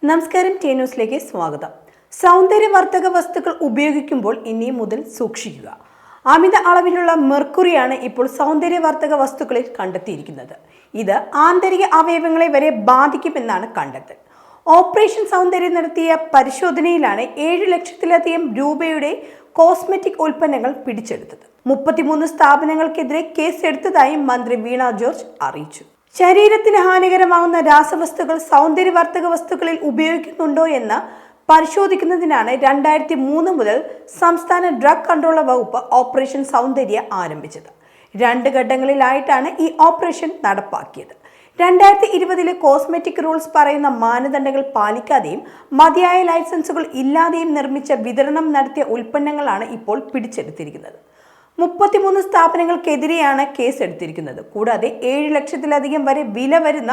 നമസ്കാരം, ടി ന്യൂസിലേക്ക് സ്വാഗതം. സൗന്ദര്യവർദ്ധക വസ്തുക്കൾ ഉപയോഗിക്കുമ്പോൾ ഇനി മുതൽ സൂക്ഷിക്കുക. അമിത അളവിലുള്ള മെർക്കുറിയാണ് ഇപ്പോൾ സൗന്ദര്യവർദ്ധക വസ്തുക്കളിൽ കണ്ടെത്തിയിരിക്കുന്നത്. ഇത് ആന്തരിക അവയവങ്ങളെ വരെ ബാധിക്കുമെന്നാണ് കണ്ടെത്തൽ. ഓപ്പറേഷൻ സൗന്ദര്യം നടത്തിയ പരിശോധനയിലാണ് 7 ലക്ഷത്തിലധികം രൂപയുടെ കോസ്മെറ്റിക് ഉൽപ്പന്നങ്ങൾ പിടിച്ചെടുത്തത്. 33 സ്ഥാപനങ്ങൾക്കെതിരെ കേസ് എടുത്തതായി മന്ത്രി വീണ ജോർജ് അറിയിച്ചു. ശരീരത്തിന് ഹാനികരമാകുന്ന രാസവസ്തുക്കൾ സൗന്ദര്യവർദ്ധക വസ്തുക്കളിൽ ഉപയോഗിക്കുന്നുണ്ടോ എന്ന് പരിശോധിക്കുന്നതിനാണ് 2003 മുതൽ സംസ്ഥാന ഡ്രഗ് കൺട്രോളർ വകുപ്പ് ഓപ്പറേഷൻ സൗന്ദര്യ ആരംഭിച്ചത്. 2 ഘട്ടങ്ങളിലായിട്ടാണ് ഈ ഓപ്പറേഷൻ നടപ്പാക്കിയത്. 2020 കോസ്മെറ്റിക് റൂൾസ് പറയുന്ന മാനദണ്ഡങ്ങൾ പാലിക്കാതെയും മതിയായ ലൈസൻസുകൾ ഇല്ലാതെയും നിർമ്മിച്ച വിതരണം നടത്തിയ ഉൽപ്പന്നങ്ങളാണ് ഇപ്പോൾ പിടിച്ചെടുത്തിരിക്കുന്നത്. 33 സ്ഥാപനങ്ങൾക്കെതിരെയാണ് കേസ് എടുത്തിരിക്കുന്നത്. കൂടാതെ 7 ലക്ഷത്തിലധികം വരെ വില വരുന്ന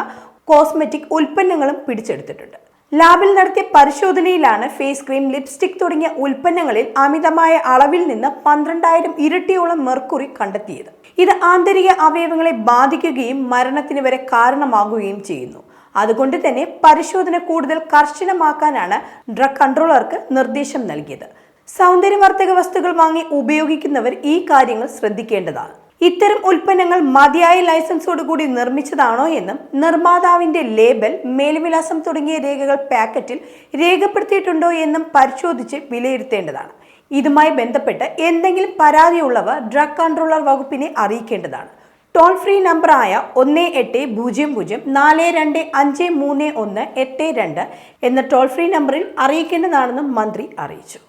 കോസ്മെറ്റിക് ഉൽപ്പന്നങ്ങളും പിടിച്ചെടുത്തിട്ടുണ്ട്. ലാബിൽ നടത്തിയ പരിശോധനയിലാണ് ഫേസ് ക്രീം, ലിപ്സ്റ്റിക് തുടങ്ങിയ ഉൽപ്പന്നങ്ങളിൽ അമിതമായ അളവിൽ നിന്ന് 12,000 ഇരട്ടിയോളം മെർക്കുറി കണ്ടെത്തിയത്. ഇത് ആന്തരിക അവയവങ്ങളെ ബാധിക്കുകയും മരണത്തിന് വരെ കാരണമാകുകയും ചെയ്യുന്നു. അതുകൊണ്ട് തന്നെ പരിശോധന കൂടുതൽ കർശനമാക്കാനാണ് ഡ്രഗ് കൺട്രോളർക്ക് നിർദ്ദേശം നൽകിയത്. സൗന്ദര്യവർദ്ധക വസ്തുക്കൾ വാങ്ങി ഉപയോഗിക്കുന്നവർ ഈ കാര്യങ്ങൾ ശ്രദ്ധിക്കേണ്ടതാണ്. ഇത്തരം ഉൽപ്പന്നങ്ങൾ മതിയായ ലൈസൻസോടുകൂടി നിർമ്മിച്ചതാണോ എന്നും നിർമ്മാതാവിന്റെ ലേബൽ, മേൽവിലാസം തുടങ്ങിയ രേഖകൾ പാക്കറ്റിൽ രേഖപ്പെടുത്തിയിട്ടുണ്ടോ എന്നും പരിശോധിച്ച് വിലയിരുത്തേണ്ടതാണ്. ഇതുമായി ബന്ധപ്പെട്ട് എന്തെങ്കിലും പരാതിയുള്ളവർ ഡ്രഗ് കൺട്രോളർ വകുപ്പിനെ അറിയിക്കേണ്ടതാണ്. ടോൾ ഫ്രീ നമ്പറായ 1800-42533182 എന്ന ടോൾ ഫ്രീ നമ്പറിൽ അറിയിക്കേണ്ടതാണെന്നും മന്ത്രി അറിയിച്ചു.